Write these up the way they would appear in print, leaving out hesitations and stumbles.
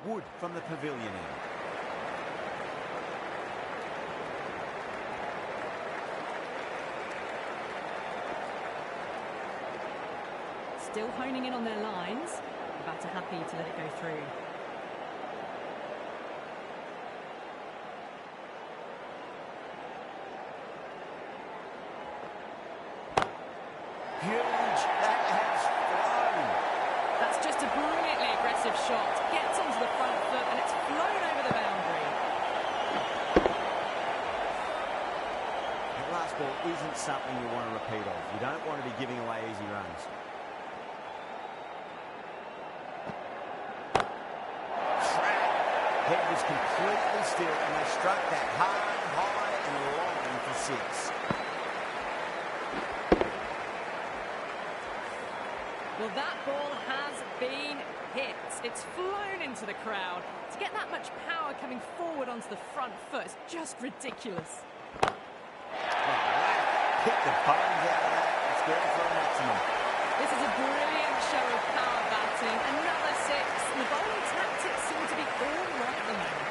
Wood from the pavilion end. Still honing in on their lines. The batter happy to let it go through. Huge. That has flown. That's just a brilliantly aggressive shot. Gets onto the front foot and it's flown over the boundary. That last ball isn't something you want to repeat of. You don't want to be giving away easy runs. Head was completely still and they struck that hard, high and long for 6. Well, that ball has been hit. It's flown into the crowd. To get that much power coming forward onto the front foot is just ridiculous. Hit the bones out of that. It's going for a maximum. This is a brilliant show of power batting. Another 6. And the bowling tactics seem to be all right at the moment.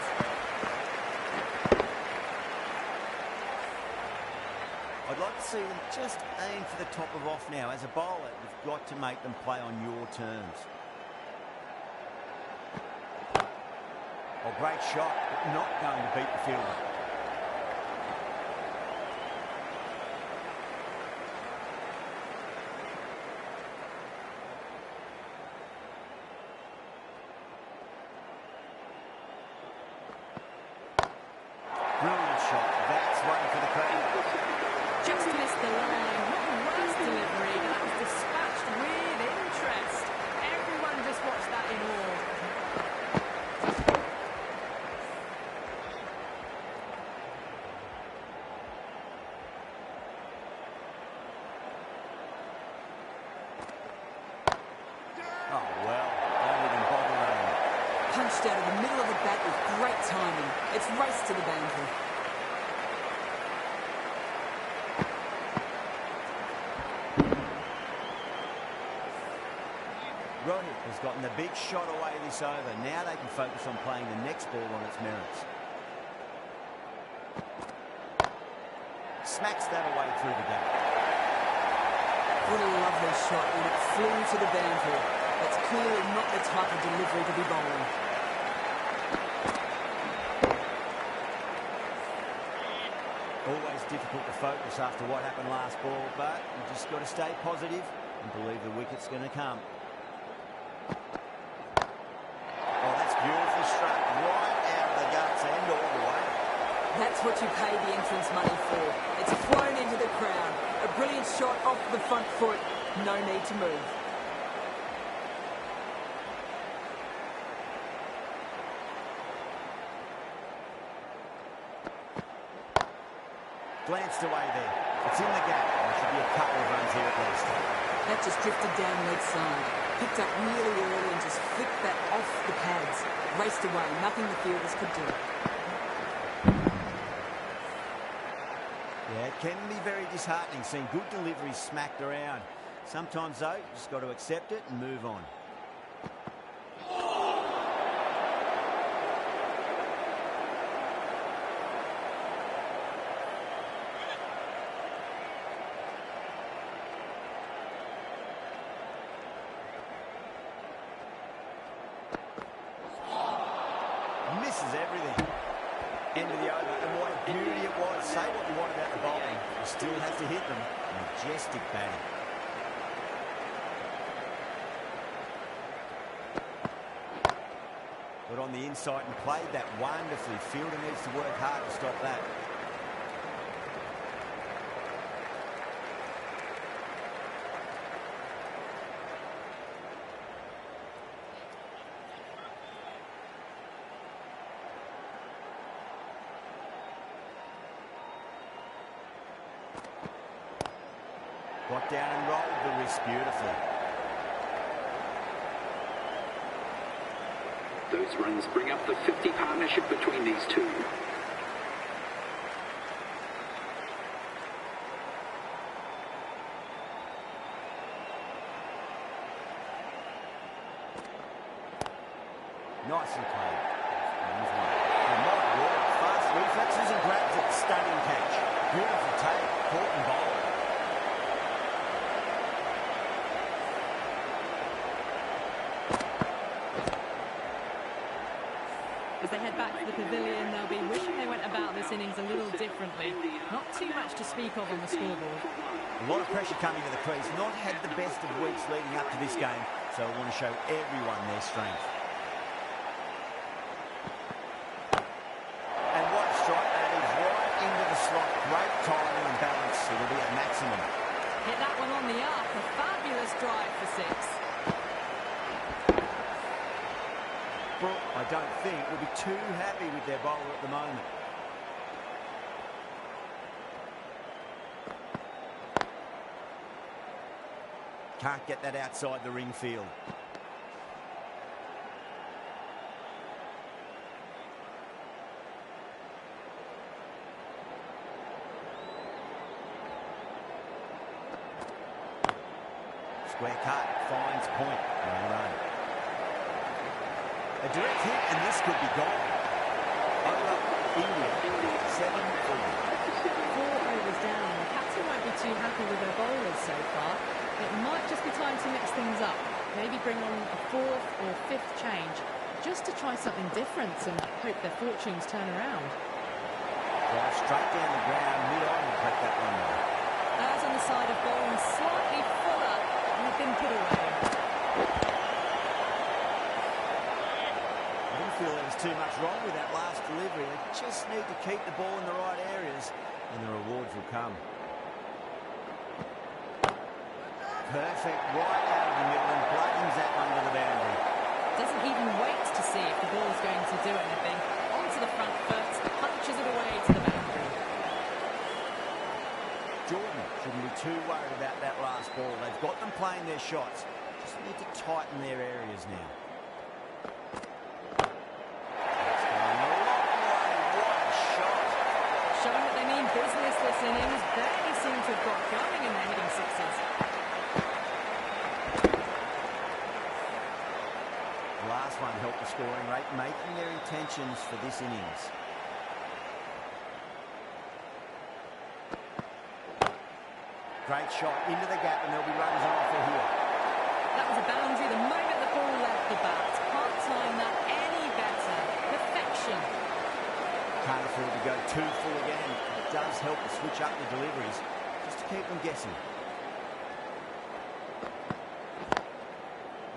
I'd like to see them just aim for the top of off now. As a bowler, you've got to make them play on your terms. Oh, great shot, but not going to beat the fielder. Brilliant shot. That's one for the crowd. Just missed the line. Not the worst delivery, but that was dispatched with interest. Everyone just watched that in awe. Oh, well, don't even bother running. Punched out of the middle of the bat with great timing. It's raced to the boundary. Rohit has gotten the big shot away this over. Now they can focus on playing the next ball on its merits. Smacks that away through the gap. What a lovely shot when it flew to the boundary. That's clearly not the type of delivery to be bowling. Always difficult to focus after what happened last ball, but you just got to stay positive and believe the wicket's going to come. Oh, that's beautifully struck right out of the guts and all the way. That's what you pay the entrance money for. It's flown into the crowd. A brilliant shot off the front foot. No need to move. Glanced away there. It's in the gap. There should be a couple of runs here at least. That just drifted down leg side. Picked up really early and just flicked that off the pads. Raced away. Nothing the fielders could do. Yeah, it can be very disheartening seeing good deliveries smacked around. Sometimes, though, you just got to accept it and move on. Misses everything. End of the over, and what a beauty it was. Say what you want about the bowling, you still have to hit them. Majestic batting. Got on the inside and played that wonderfully. Fielder needs to work hard to stop that. Got down and rolled the wrist beautifully. Those runs bring up the 50 partnership between these two. Nicely played. My word, fast reflexes and grabs it. Stunning catch. Beautiful take. Caught and bowled. As they head back to the pavilion, they'll be wishing they went about this innings a little differently. Not too much to speak of on the scoreboard. A lot of pressure coming to the crease. Not had the best of weeks leading up to this game, so I want to show everyone their strength. And what a strike that is, right into the slot. Great timing and balance. It'll be a maximum. Hit that one on the up. A fabulous drive for six. Brooke, I don't think, will be too happy with their bowler at the moment. Can't get that outside the ring field. Square cut, finds point. No run. A direct hit, and this could be gone. Over India, 7-4. 4 overs down. The captain won't be too happy with their bowlers so far. It might just be time to mix things up. Maybe bring on a 4th or 5th change, just to try something different and hope their fortunes turn around. Well, straight down the ground, mid-on to take that one though. As on the side of bowling slightly fuller and have been put away. I didn't feel there was too much wrong with that last delivery. They just need to keep the ball in the right areas and the rewards will come. Perfect, right out of the middle and blackens that one to the boundary. Doesn't even wait to see if the ball's going to do anything. Onto the front foot, punches it away to the boundary. Jordan shouldn't be too worried about that last ball. They've got them playing their shots. Just need to tighten their areas now. That's going a long way. What a shot. Showing that they mean business this innings. Barely seem to have got going and they're hitting sixes. The last one helped the scoring rate, making their intentions for this innings. Great shot into the gap and there'll be runs on offer here. That was a boundary the moment the ball left the bat. Can't time that any better. Perfection. Can't afford to go too full again. It does help to switch up the deliveries, just to keep them guessing.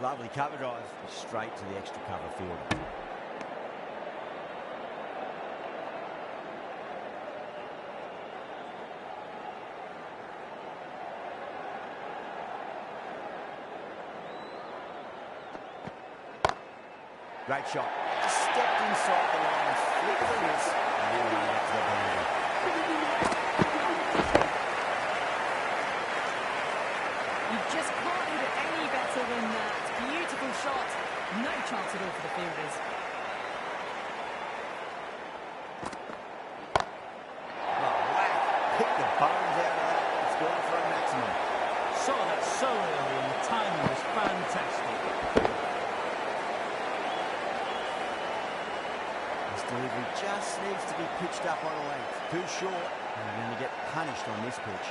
Lovely cover drive, straight to the extra cover fielder. Great shot. Just stepped inside the line, flicked the wrist, and then ran out to the boundary. You just can't hit it any better than that. Beautiful shot. No chance at all for the fielders. Oh, whack. Picked the bones out of that. It's gone for a maximum. Saw that so early and the timing was fantastic. This delivery just needs to be pitched up on a length. Too short, and they're going to get punished on this pitch.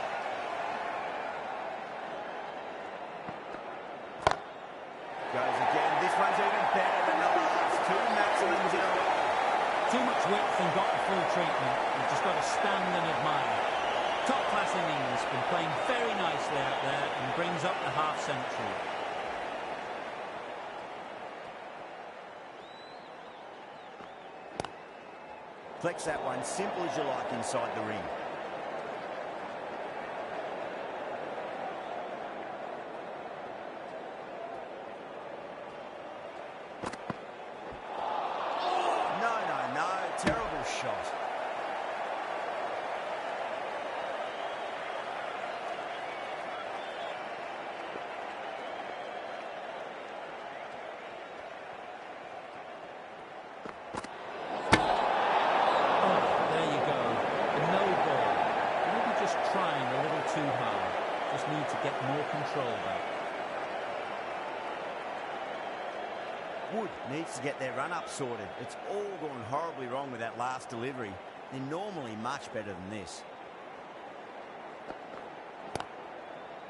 Goes again. This one's even better than the last. 2 maximums in a row. Too much width and got the full treatment. You've just got to stand and admire. Top class innings, been playing very nicely out there and brings up the half century. Flex that one, simple as you like inside the ring. No, terrible shot. Need to get more control back. Wood needs to get their run-up sorted. It's all gone horribly wrong with that last delivery. They're normally much better than this.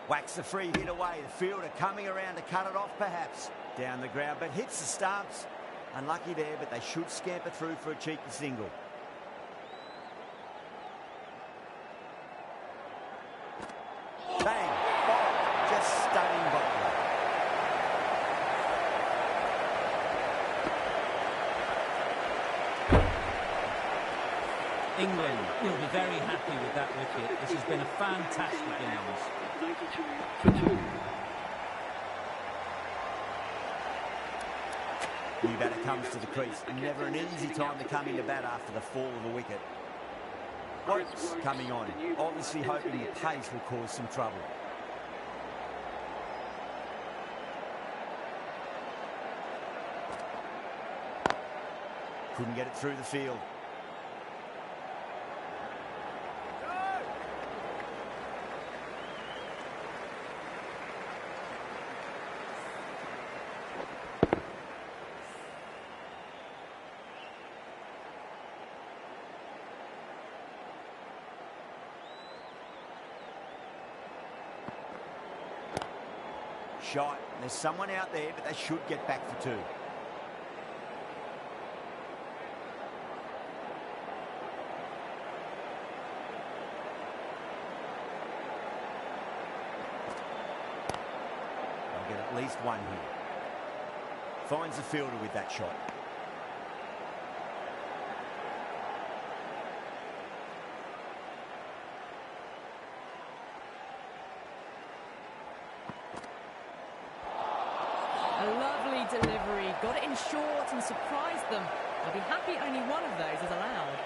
Whacks the free hit away. The fielder coming around to cut it off perhaps. Down the ground, but hits the stumps. Unlucky there, but they should scamper through for a cheeky single. Bang! Ball. Just stunning bowling. England will be very happy with that wicket. This has been a fantastic innings. 92 for 2. New batter comes to the crease. Never an easy time to come into bat after the fall of a wicket. Wokes coming on, obviously hoping the pace will cause some trouble. Couldn't get it through the field. Shot. There's someone out there, but they should get back for 2. They'll get at least 1 here. Finds the fielder with that shot. A lovely delivery, got it in short and surprised them. I'll be happy only one of those is allowed.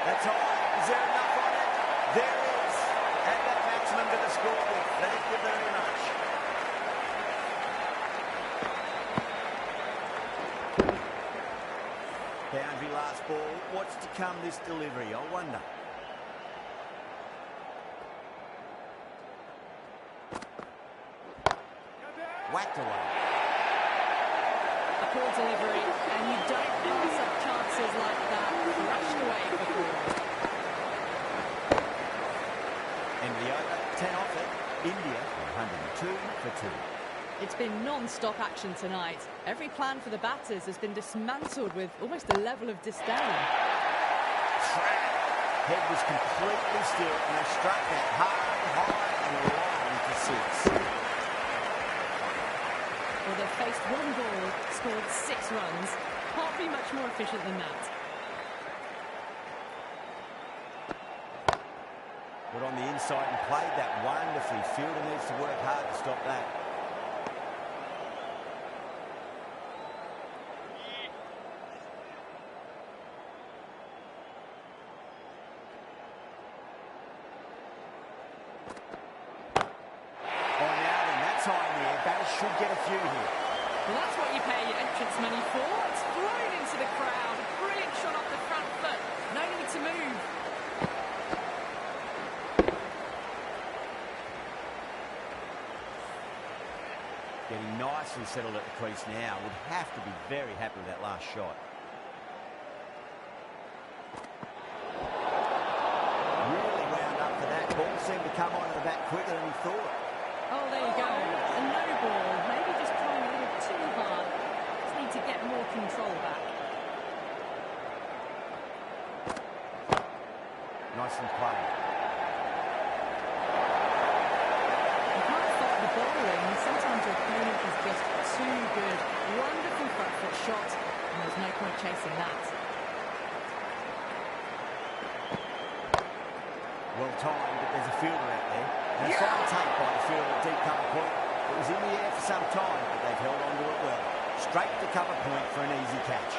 That's all. Is there enough on it? There is. Add that maximum to the scorebook. Thank you very much. Boundary last ball. What's to come this delivery? I wonder. Whacked away. A poor delivery, and you don't pass up chances like that. Rushed away for 4. End of the over. 10 off it. India 102 for 2. It's been non-stop action tonight. Every plan for the batters has been dismantled with almost a level of disdain. Head was completely still, and they struck that hard, high, and long for 6. Well, they've faced 1 ball, scored 6 runs. Can't be much more efficient than that. Got on the inside and played that wonderfully. Fielder needs to work hard to stop that. Should get a few here. Well, that's what you pay your entrance money for. It's thrown into the crowd. A brilliant shot off the front foot. No need to move. Getting nicely settled at the crease now. Would have to be very happy with that last shot. Really wound up for that. Ball seemed to come onto the bat quicker than he thought. Oh, there you go. A no ball. Maybe just trying a little too hard. Just need to get more control back. Nicely played. You can't stop the bowling. Sometimes your opponent is just too good. Wonderful front foot shot, and there's no point chasing that. Well timed, but there's a fielder out there. And a fine take by the fielder at deep cover point. It was in the air for some time, but they've held on to it well. Straight to cover point for an easy catch.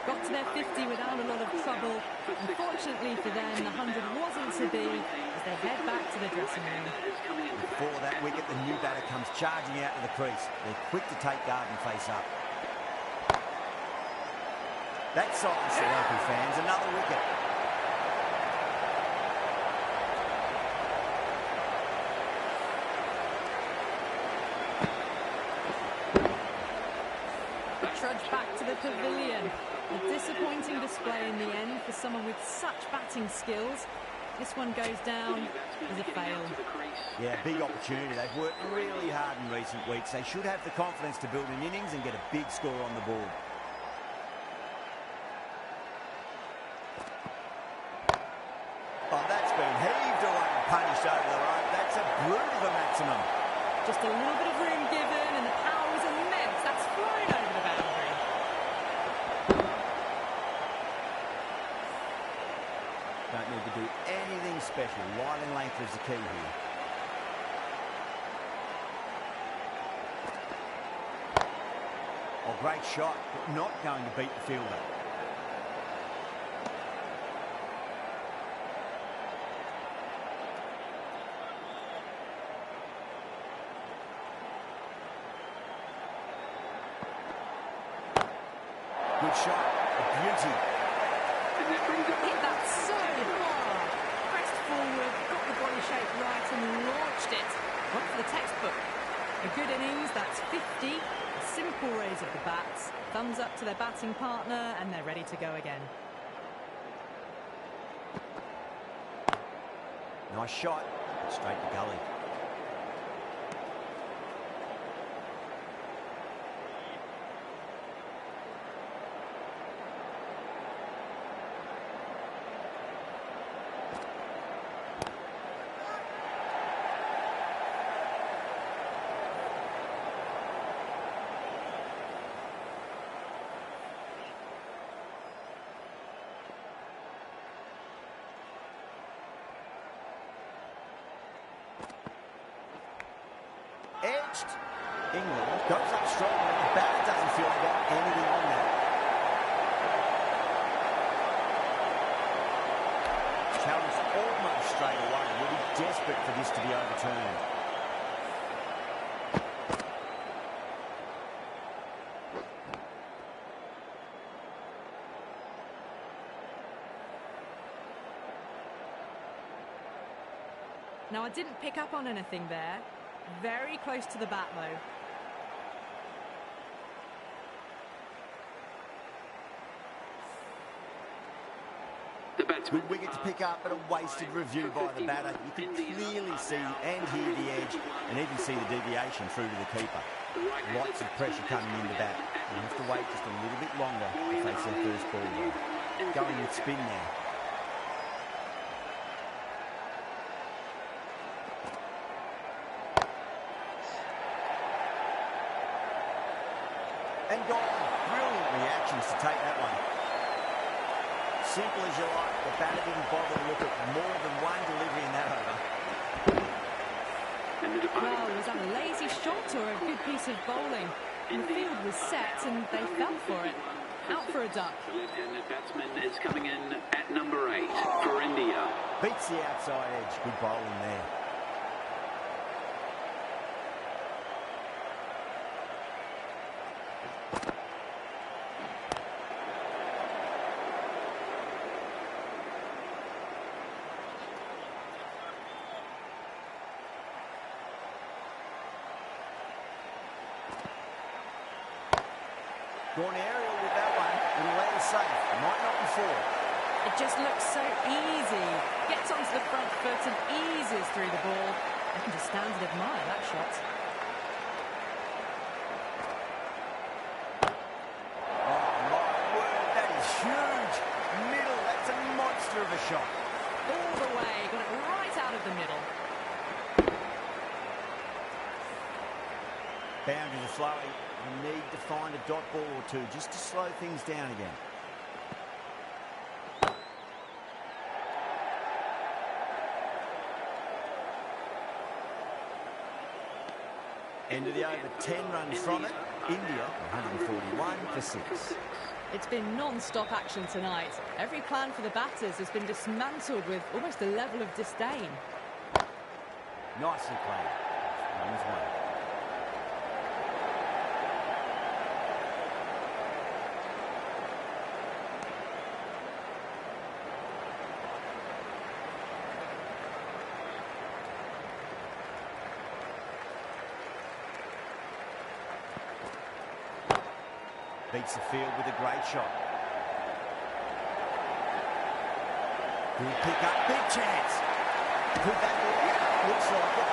Got to their 50 without a lot of trouble. Unfortunately for them, the 100 wasn't to be as they head back to the dressing room. Before that wicket, the new batter comes charging out to the crease. They're quick to take guard and face up. That silenced the local fans. Another wicket. Trudge back to the pavilion. A disappointing display in the end for someone with such batting skills. This one goes down as a fail. Yeah, big opportunity. They've worked really hard in recent weeks. They should have the confidence to build an innings and get a big score on the board. Oh, that's been heaved away and punished over the rope. That's a brute of a maximum. Just a little bit of room given and the power was immense. That's flown over the boundary. Don't need to do anything special. Line and length is the key here. Oh, great shot, but not going to beat the fielder. Good shot, a beauty. Hit that so hard. Pressed forward, got the body shape right and launched it. Went for the textbook. A good innings, that's 50. A simple raise of the bats. Thumbs up to their batting partner and they're ready to go again. Nice shot, straight to gully. Edged. England goes up strong, but the batter doesn't feel like got anything on that. Challenge almost straight away. We'll be desperate for this to be overturned. Now, I didn't pick up on anything there. Very close to the bat, though. Good wicket to pick up, but a wasted review by the batter. You can clearly see and hear the edge and even see the deviation through to the keeper. Lots of pressure coming in the bat. You have to wait just a little bit longer to face their first ball. Going with spin now. And gone. Brilliant reactions to take that one. Simple as you like, the batter didn't bother to look at more than one delivery in that over. Well, was that a lazy shot or a good piece of bowling? The field was set and they fell for it. Out for a duck. The left-handed batsman is coming in at number 8 for India. Beats the outside edge. Good bowling there. Gone aerial with that one. It'll land safe. Might not be four. It just looks so easy. Gets onto the front foot and eases through the ball. I can just stand and admire that shot. Oh, my word, that is huge. Middle, that's a monster of a shot. All the way, got it right out of the middle. Boundaries are flowing. You need to find a dot ball or two just to slow things down again. End of the over, 10 runs from it. India, 141 for 6. It's been non-stop action tonight. Every plan for the batters has been dismantled with almost a level of disdain. Nicely played. One is one. Beats the field with a great shot. Good pick up, big chance. Could that be? Yeah, looks like it.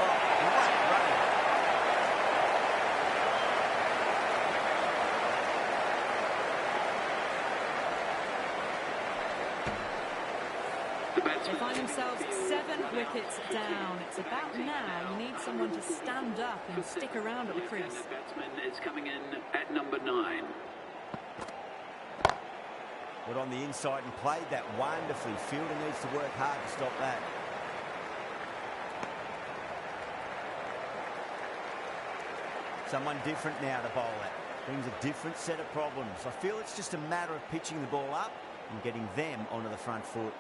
Oh, great running. They find themselves 7 wickets down. It's about now you need someone to stand up and stick around at the crease. The batsman is coming in at number 9. Got on the inside and played that wonderfully. Fielder needs to work hard to stop that. Someone different now to bowl at. Brings a different set of problems. I feel it's just a matter of pitching the ball up and getting them onto the front foot.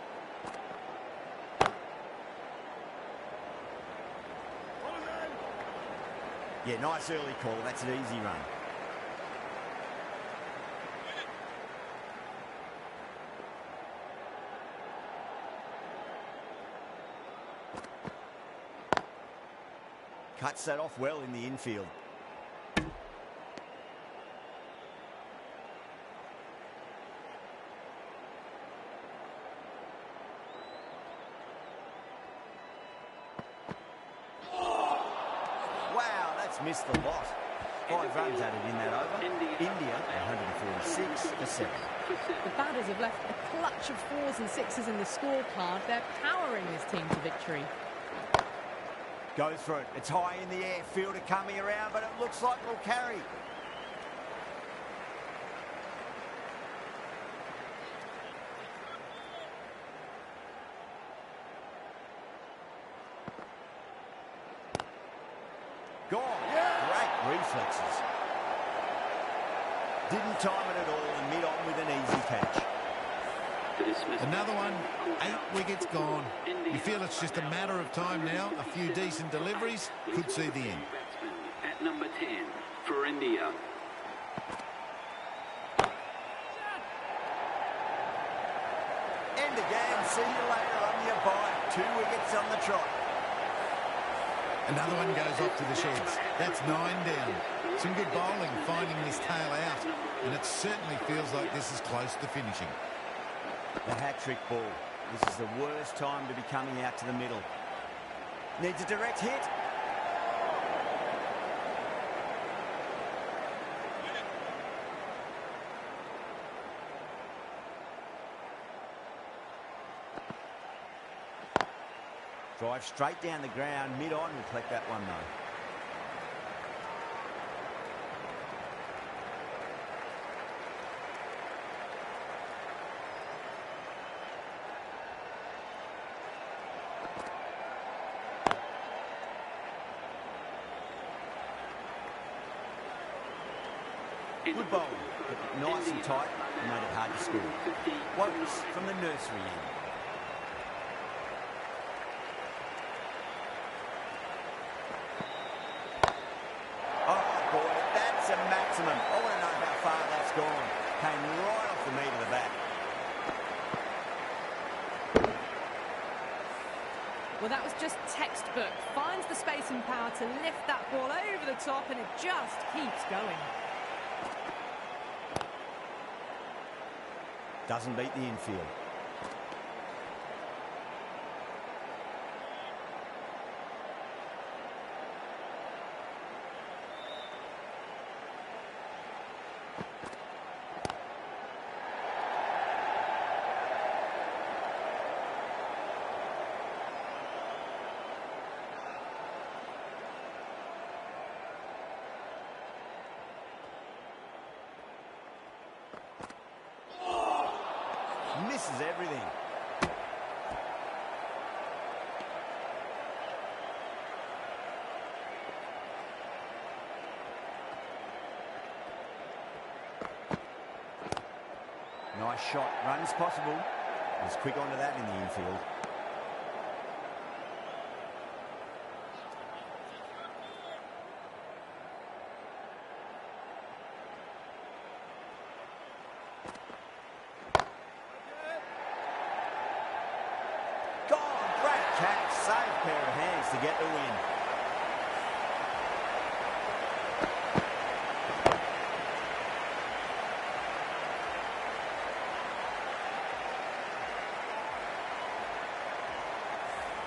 Yeah, nice early call. That's an easy run. Cuts that off well in the infield. Missed the lot. 5 runs added in that over. India 146 for 7. The batters have left a clutch of 4s and 6s in the scorecard. They're powering this team to victory. Goes for it. It's high in the air. Fielder coming around, but it looks like it'll carry. Gone. Yeah. Great reflexes. Didn't time it at all and mid-on with an easy catch. Another one, 8 wickets gone. You feel it's just a matter of time now. A few decent deliveries could see the end. At number 10 for India. End again. See you later on your bye. 2 wickets on the trot. Another one goes off to the sheds. That's 9 down. Some good bowling finding this tail out, and it certainly feels like this is close to finishing. The hat-trick ball. This is the worst time to be coming out to the middle. Needs a direct hit. Drive straight down the ground, mid-on, will collect that one though. Good bowling, kept it nice and tight and made it hard to score. Wokus from the nursery end. Maximum. I want to know how far that's gone. Came right off the meat of the bat. Well, that was just textbook. Finds the space and power to lift that ball over the top, and it just keeps going. Doesn't beat the infield. Misses everything. Nice shot. Runs possible. Was quick onto that in the infield. Safe pair of hands to get the win.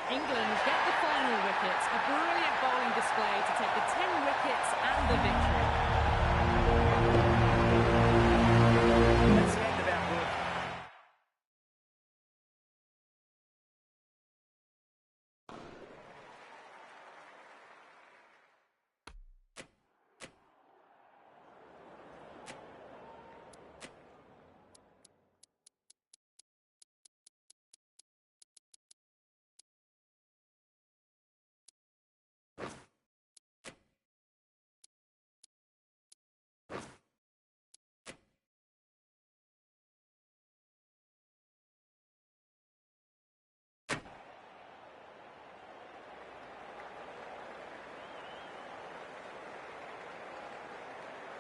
England get the final wicket. A brilliant bowling display to take the 10 wickets and the victory. That's the end of our book.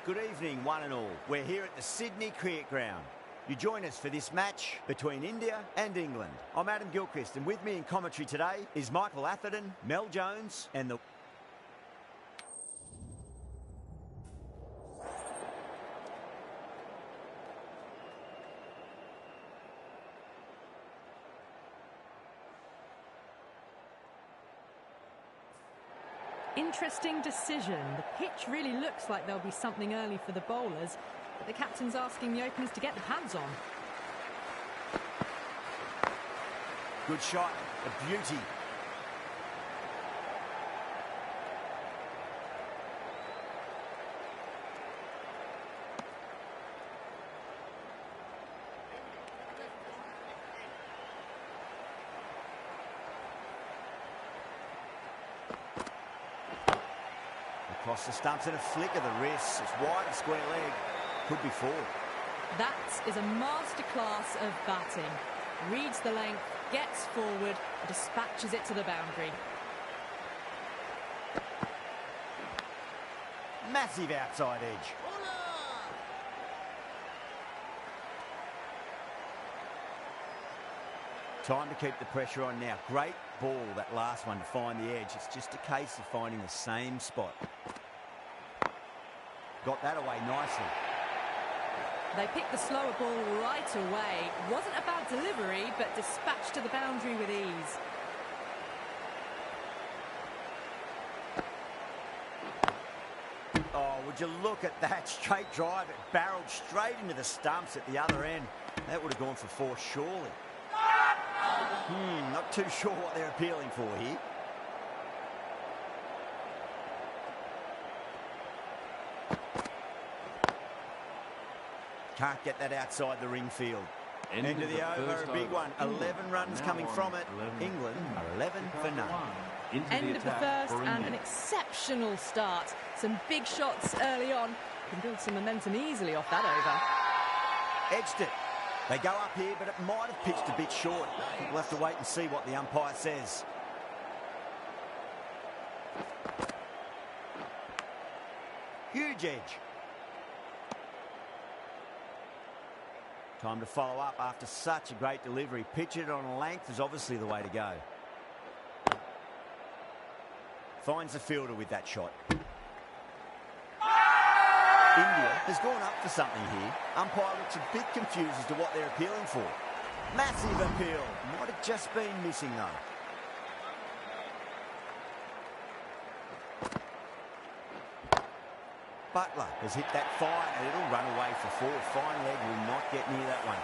Good evening, one and all. We're here at the Sydney Cricket Ground. You join us for this match between India and England. I'm Adam Gilchrist, and with me in commentary today is Michael Atherton, Mel Jones, and the... Interesting decision. The pitch really looks like there'll be something early for the bowlers, but the captain's asking the openers to get the pads on. Good shot, a beauty. Across the stumps and a flick of the wrist. It's wide of square leg. Could be four. That is a masterclass of batting. Reads the length, gets forward, dispatches it to the boundary. Massive outside edge. Time to keep the pressure on now. Great ball, that last one, to find the edge. It's just a case of finding the same spot. Got that away nicely. They picked the slower ball right away. Wasn't a bad delivery, but dispatched to the boundary with ease. Oh, would you look at that straight drive? It barreled straight into the stumps at the other end. That would have gone for four, surely. Not too sure what they're appealing for here. Can't get that outside the ring field. End of the over, a big one. 11 runs coming from it. England are 11 for none. End of the first and an exceptional start. Some big shots early on. Can build some momentum easily off that over. Edged it. They go up here, but it might have pitched a bit short. We'll have to wait and see what the umpire says. Huge edge. Time to follow up after such a great delivery. Pitch it on a length is obviously the way to go. Finds the fielder with that shot. India has gone up for something here. Umpire looks a bit confused as to what they're appealing for. Massive appeal. Might have just been missing though. Butler has hit that fine and it'll run away for four. Fine leg will not get near that one.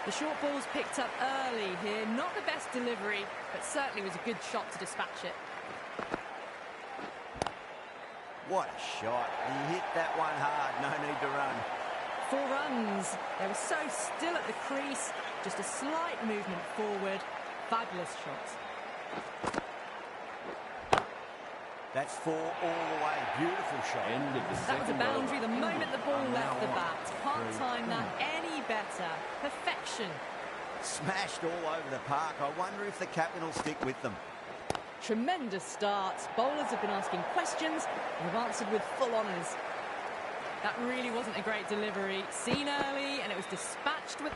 The short ball's picked up early here. Not the best delivery, but certainly was a good shot to dispatch it. What a shot. He hit that one hard. No need to run. 4 runs. They were so still at the crease. Just a slight movement forward. Fabulous shot. That's 4 all the way. Beautiful shot. That was a boundary the moment the ball left the bat. Can't time that any better. Perfection. Smashed all over the park. I wonder if the captain will stick with them. Tremendous start. Bowlers have been asking questions and have answered with full honours. That really wasn't a great delivery. Seen early and it was dispatched with...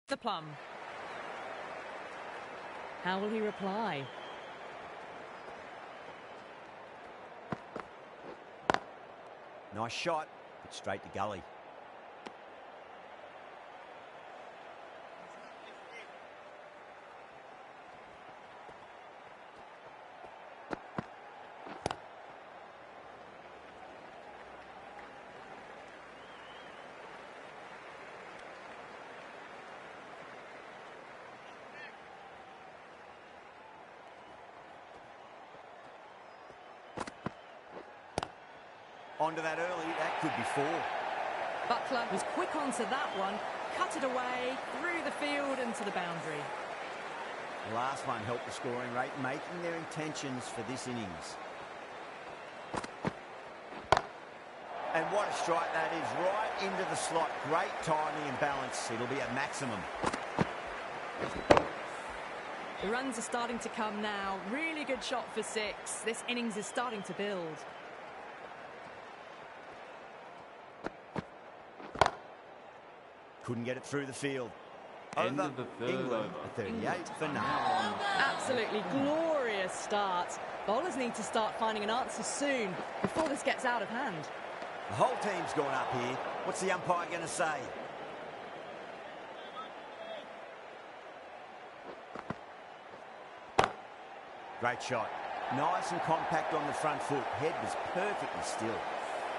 the plum. How will he reply? Nice shot, but straight to gully. Onto that early, that could be 4. Butler was quick onto that one, cut it away, through the field and to the boundary. The last one helped the scoring rate, making their intentions for this innings. And what a strike that is, right into the slot. Great timing and balance. It'll be at maximum. The runs are starting to come now. Really good shot for 6. This innings is starting to build. Couldn't get it through the field. Over England, a 38 for none. Absolutely glorious start. Bowlers need to start finding an answer soon before this gets out of hand. The whole team's gone up here. What's the umpire going to say? Great shot. Nice and compact on the front foot. Head was perfectly still.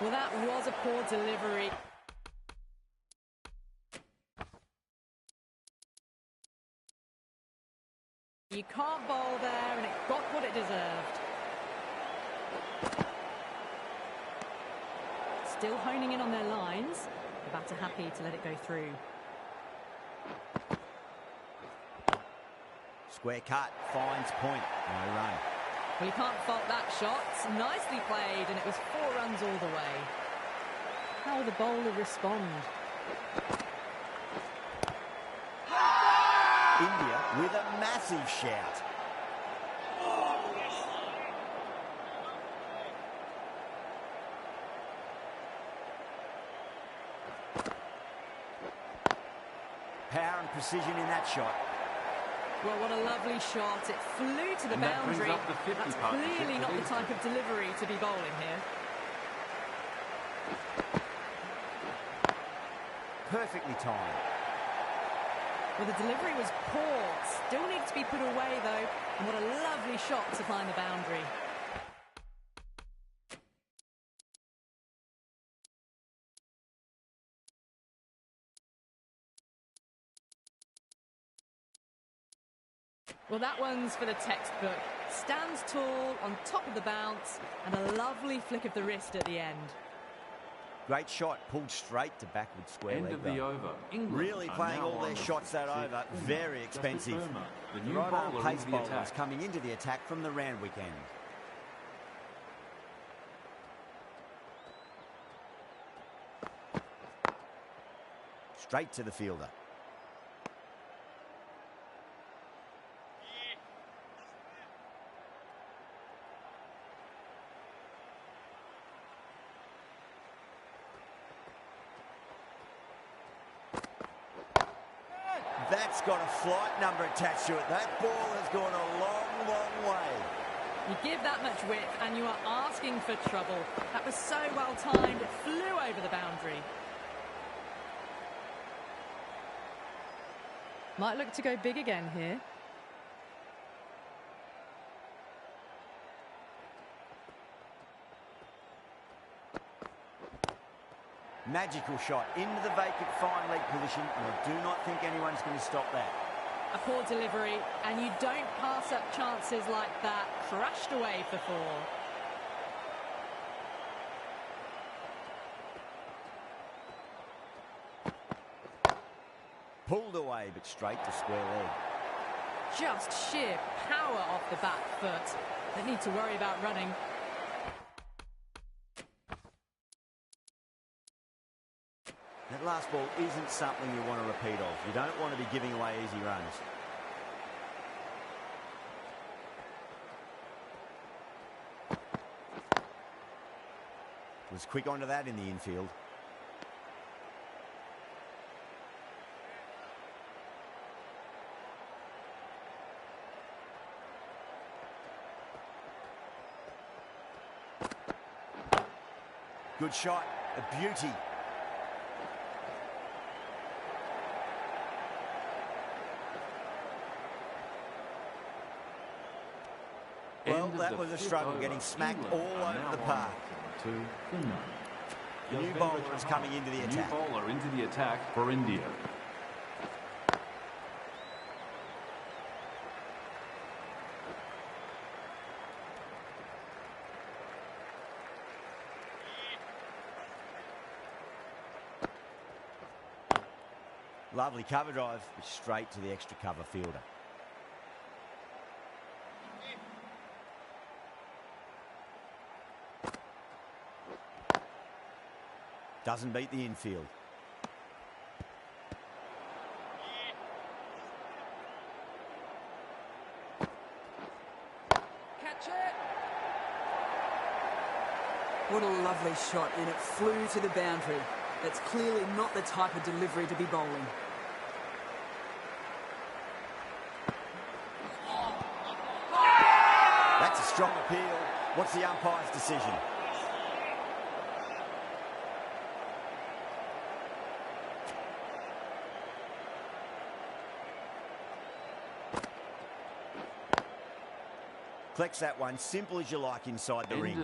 Well, that was a poor delivery. You can't bowl there, and it got what it deserved. Still honing in on their lines. The batter happy to let it go through. Square cut, finds point, no run. Well, you can't fault that shot. Nicely played, and it was 4 runs all the way. How will the bowler respond? India with a massive shout. Power and precision in that shot. Well, what a lovely shot. It flew to the boundary. That's clearly not the type of delivery to be bowling here. Perfectly timed. Well, the delivery was poor. Still needs to be put away, though. And what a lovely shot to find the boundary. Well, that one's for the textbook. Stands tall, on top of the bounce, and a lovely flick of the wrist at the end. Great shot, pulled straight to backward square leg. End of the over. England really playing all their shots that over. Very expensive. The new right-arm bowler pace into the bowlers attack. coming into the attack from the Randwick end. Straight to the fielder. That's got a flight number attached to it. That ball has gone a long, long way. You give that much width and you are asking for trouble. That was so well timed, it flew over the boundary. Might look to go big again here. Magical shot into the vacant fine leg position, and I do not think anyone's going to stop that. A poor delivery, and you don't pass up chances like that. Crashed away for 4. Pulled away, but straight to square leg. Just sheer power off the back foot. Don't need to worry about running. That last ball isn't something you want to repeat of. You don't want to be giving away easy runs. Was quick onto that in the infield. Good shot, a beauty. Well, that was a struggle, getting smacked all over the park. The new bowler is coming into the attack. New bowler into the attack for India. Lovely cover drive, straight to the extra cover fielder. Doesn't beat the infield. Catch it! What a lovely shot, and it flew to the boundary. That's clearly not the type of delivery to be bowling. That's a strong appeal. What's the umpire's decision? Collects that one, simple as you like, inside the ring.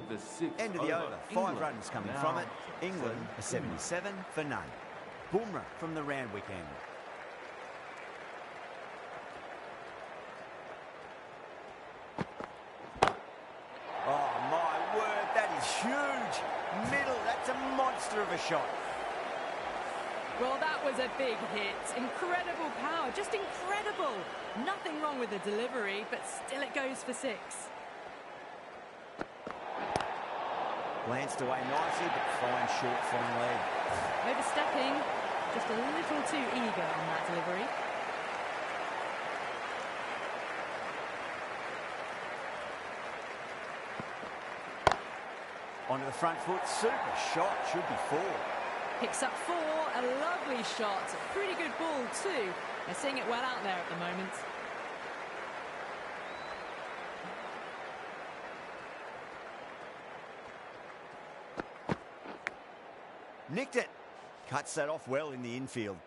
End of the over. 5 runs coming from it. England a 77 for none. Bumrah from the Randwick end. Oh, my word, that is huge. Middle, that's a monster of a shot. Well, that was a big hit. Incredible power, just incredible. Nothing wrong with the delivery, but still it goes for 6. Glanced away nicely, but fine short, fine leg. Overstepping, just a little too eager on that delivery. Onto the front foot, super shot, should be 4. Picks up 4, a lovely shot. A pretty good ball too. They're seeing it well out there at the moment. Nicked it. Cuts that off well in the infield.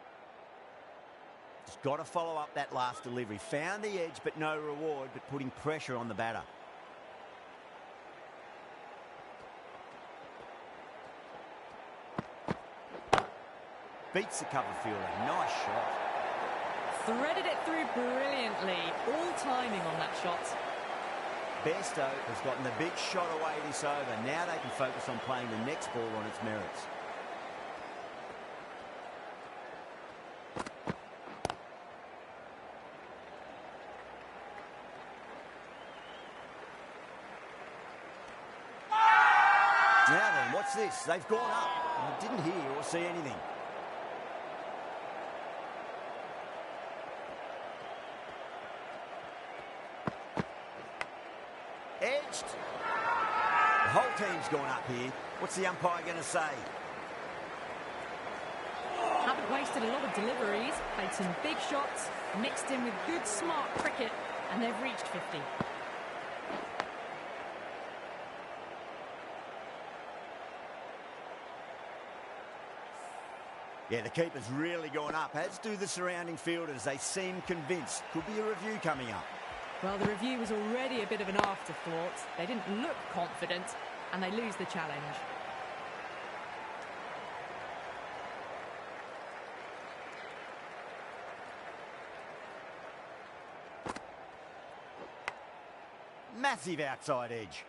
Just got to follow up that last delivery. Found the edge, but no reward, but putting pressure on the batter. Beats the cover fielder. Nice shot. Threaded it through brilliantly. All timing on that shot. Bairstow has gotten the big shot away this over. Now they can focus on playing the next ball on its merits. Now then, what's this? They've gone up. I didn't hear or see anything. Edged. The whole team's gone up here. What's the umpire going to say? Haven't wasted a lot of deliveries, played some big shots, mixed in with good smart cricket, and they've reached 50. Yeah, the keeper's really gone up, as do the surrounding fielders. They seem convinced. Could be a review coming up. Well, the review was already a bit of an afterthought. They didn't look confident, and they lose the challenge. Massive outside edge.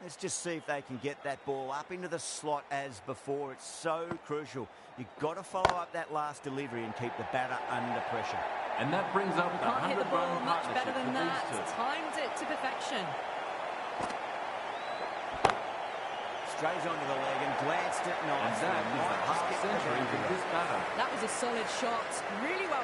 Let's just see if they can get that ball up into the slot as before. It's so crucial. You've got to follow up that last delivery and keep the batter under pressure. And that brings up the Can't hit the ball 100-run much better partnership than for that. these two. Timed it to perfection. Strays onto the leg and glanced it And nicely. that is the half century for this batter. That was a solid shot. Really well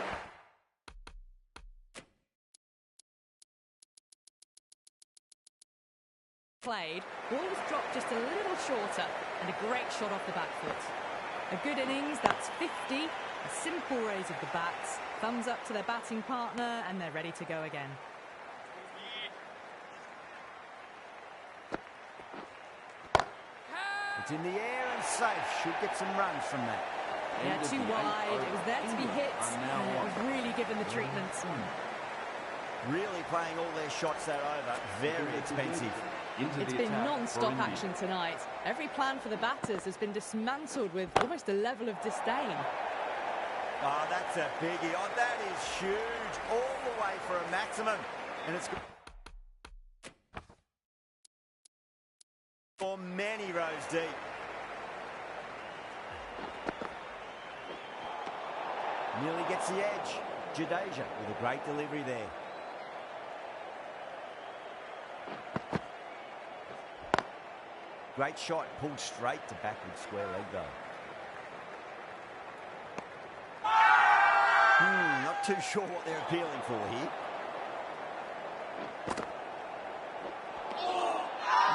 played. Ball was dropped just a little shorter and a great shot off the back foot. A good innings, that's 50. A simple raise of the bats. Thumbs up to their batting partner and they're ready to go again. It's in the air and safe. Should get some runs from that. Yeah, too wide. It was there to be hit And now and it was really given the treatment. Really playing all their shots that over. Very expensive. It's been non-stop action tonight. Every plan for the batters has been dismantled with almost a level of disdain. Oh, that's a biggie. Oh, that is huge. All the way for a maximum. And it's for many rows deep. Nearly gets the edge. Jadeja with a great delivery there. Great shot, pulled straight to backward square leg though. Not too sure what they're appealing for here.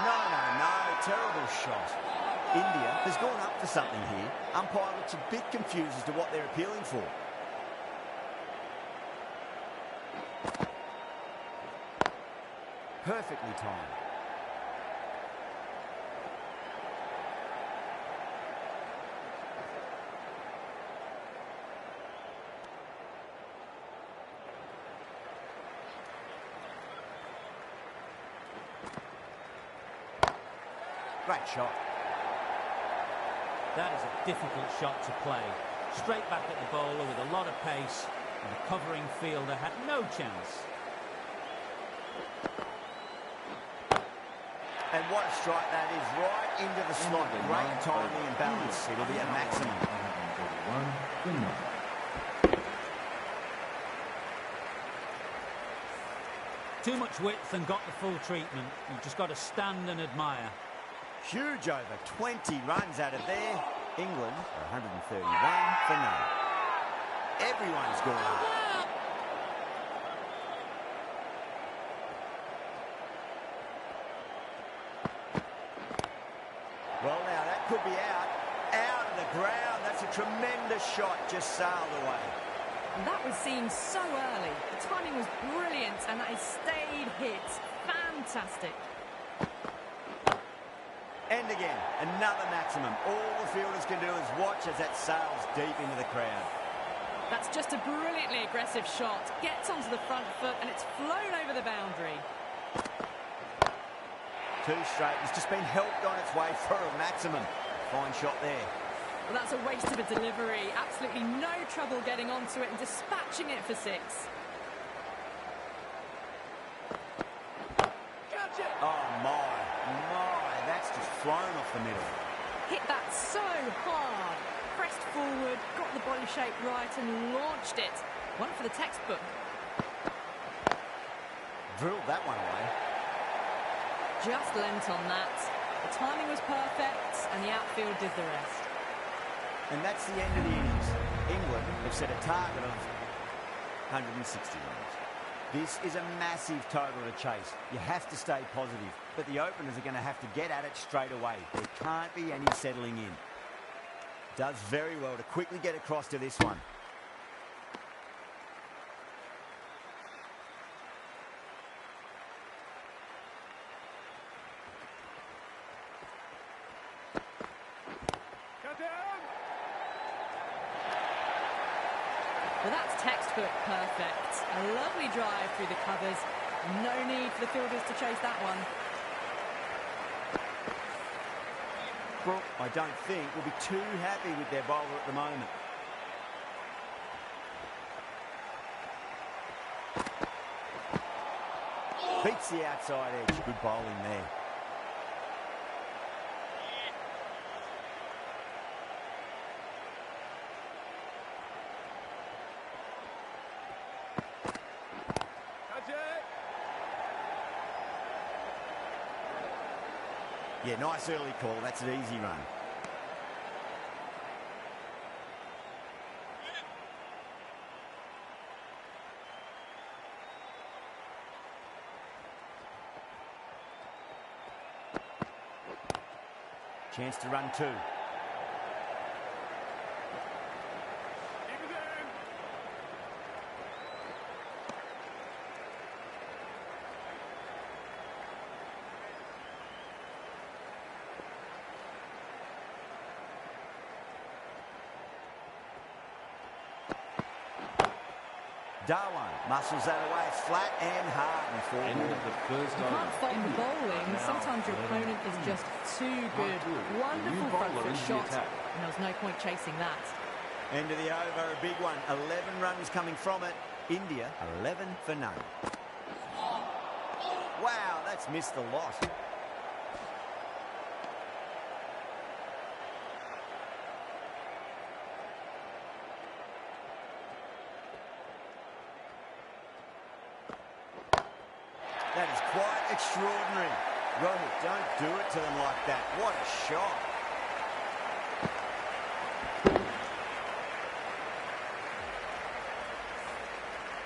No, terrible shot. India has gone up for something here. Umpire looks a bit confused as to what they're appealing for. Perfectly timed. Great shot. That is a difficult shot to play. Straight back at the bowler with a lot of pace, and the covering fielder had no chance. And what a strike that is, right into the slot. Great timing and balance. It'll be a maximum. Too much width and got the full treatment. You've just got to stand and admire. Huge over. 20 runs out of there. England are 131 for none. Everyone's gone up. Well, now that could be out. Out of the ground. That's a tremendous shot. Just sailed away. That was seen so early. The timing was brilliant and that is stayed hit. Fantastic. And again, another maximum. All the fielders can do is watch as that sails deep into the crowd. That's just a brilliantly aggressive shot. Gets onto the front foot and it's flown over the boundary. Too straight. It's just been helped on its way for a maximum. Fine shot there. Well, that's a waste of a delivery. Absolutely no trouble getting onto it and dispatching it for six. Oh, my. That's just flown off the middle. Hit that so hard. Pressed forward, got the body shape right and launched it. One for the textbook. Drilled that one away. Just lent on that. The timing was perfect and the outfield did the rest. And that's the end of the innings. England have set a target of 160 runs. This is a massive total to chase. You have to stay positive, but the openers are going to have to get at it straight away. There can't be any settling in. Does very well to quickly get across to this one. Well, that's textbook perfect. A lovely drive through the covers. No need for the fielders to chase that one. Brook, I don't think, will be too happy with their bowler at the moment. Beats the outside edge. Good bowling there. Yeah, nice early call. That's an easy run. Chance to run two. Darwin muscles that away. It's flat and hard and forward. End of the first You over. can't fault the bowling. Sometimes your opponent is just too good. Wonderful front foot shot. And there was no point chasing that. End of the over, a big one. 11 runs coming from it. India, 11 for none. Wow, that's missed the lot. That is quite extraordinary. Rohit, don't do it to them like that. What a shot.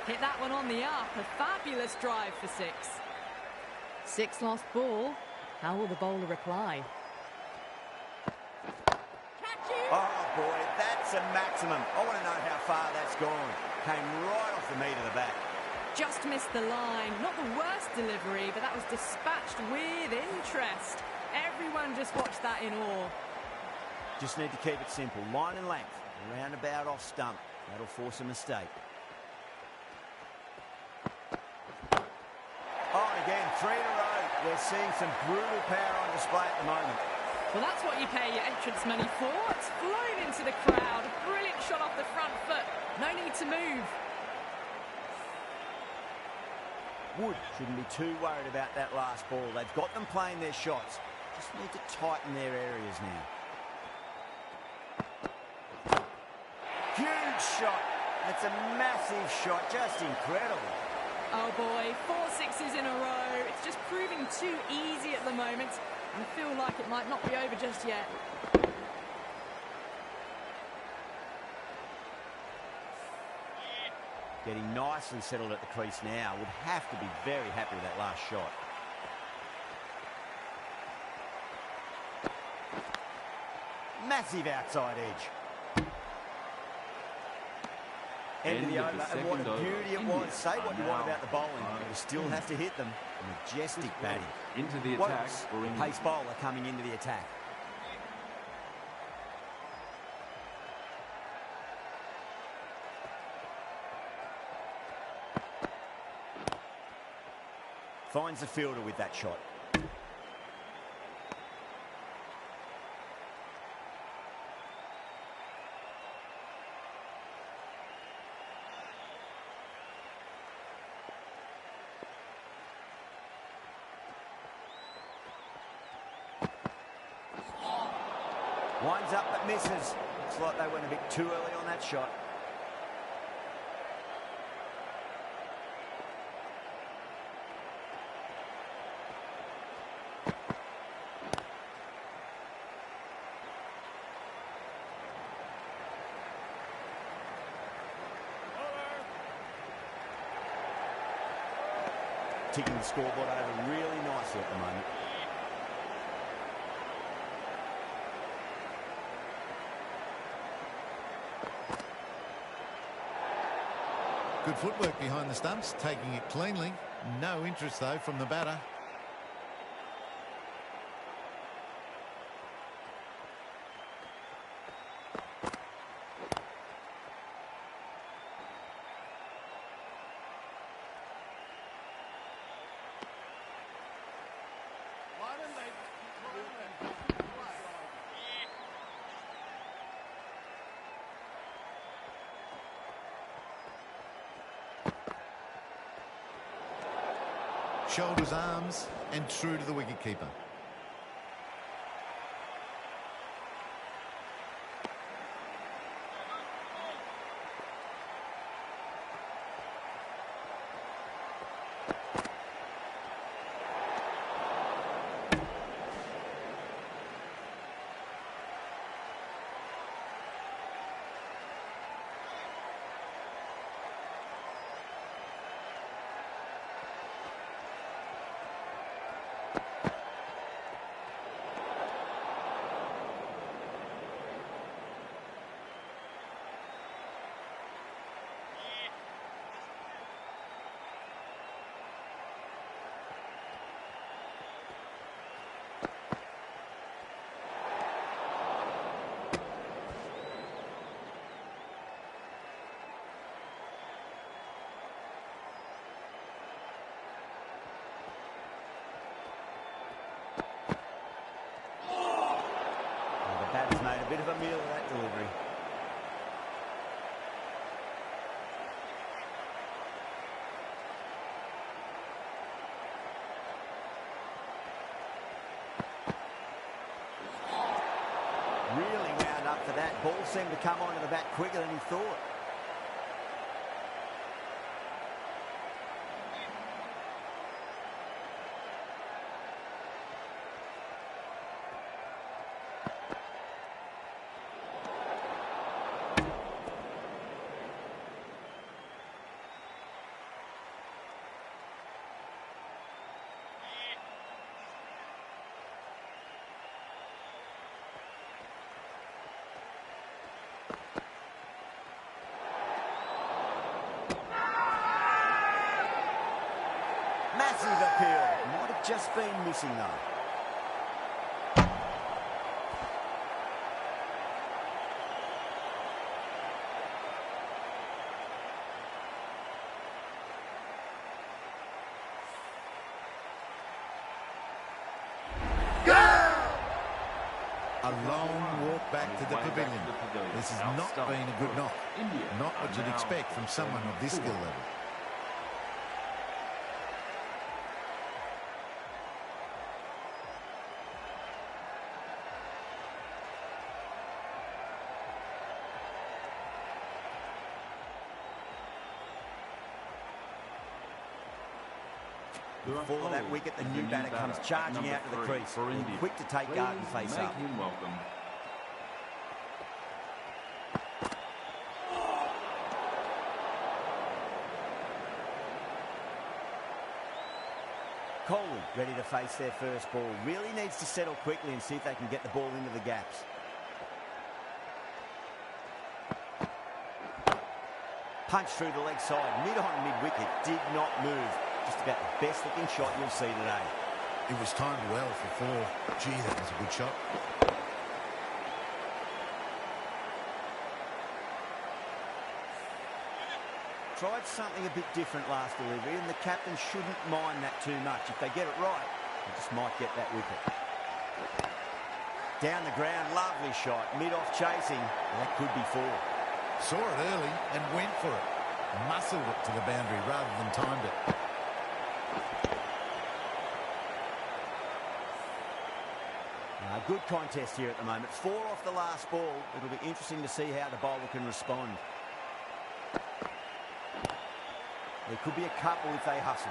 Hit that one on the up. A fabulous drive for six. Six lost ball. How will the bowler reply? Oh, boy, that's a maximum. I want to know how far that's gone. Came right off the meat of the bat. Just missed the line. Not the worst delivery, but that was dispatched with interest. Everyone just watched that in awe. Just need to keep it simple. Line and length. Roundabout off stump. That'll force a mistake. Oh, and again, 3 in a row. We're seeing some brutal power on display at the moment. Well, that's what you pay your entrance money for. It's flown into the crowd. A brilliant shot off the front foot. No need to move. Wood shouldn't be too worried about that last ball. They've got them playing their shots. Just need to tighten their areas now. Huge shot. That's a massive shot. Just incredible. Oh boy, 4 sixes in a row. It's just proving too easy at the moment. And I feel like it might not be over just yet. Getting nicely settled at the crease now. Would have to be very happy with that last shot. Massive outside edge. End of the over, and what a beauty it was. Say what you want about the bowling, you still have to hit them. Majestic batting. Into the What attack else? for India. Pace bowler coming into the attack. Finds the fielder with that shot. Winds up but misses. Looks like they went a bit too early on that shot. Ticking the scoreboard over really nicely at the moment. Good footwork behind the stumps, taking it cleanly. No interest, though, from the batter. Shoulders, arms, and true to the wicketkeeper. a bit of a meal of that delivery. Really wound up for that. Ball seemed to come onto the bat quicker than he thought. Massive appeal. Might have just been missing though. A long walk back to the pavilion. This has not been a good knock. Not what you'd expect from someone of this skill level. Before that wicket, the new batter comes charging out to the crease. Quick to take guard and face up. Make him welcome. Kohli ready to face their first ball. Really needs to settle quickly and see if they can get the ball into the gaps. Punch through the leg side, mid-on, mid-wicket, did not move. Just about the best looking shot you'll see today. It was timed well for 4. Gee, that was a good shot. Tried something a bit different last delivery, and the captain shouldn't mind that too much. If they get it right, they just might get that wicket. Down the ground, lovely shot. Mid-off chasing, that could be 4. Saw it early and went for it. Muscled it to the boundary rather than timed it. Good contest here at the moment. 4 off the last ball. It'll be interesting to see how the bowler can respond. There could be a couple if they hustle.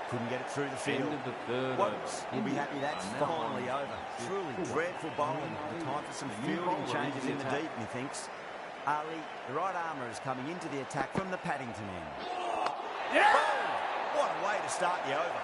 Couldn't get it through the field. End of the third Won't over. be happy that's And that finally one over. Truly dreadful bowling. The time for some fielding changes in the deep, he thinks. Ali, the right armour, is coming into the attack from the Paddington end. Yeah! Oh, what a way to start the over.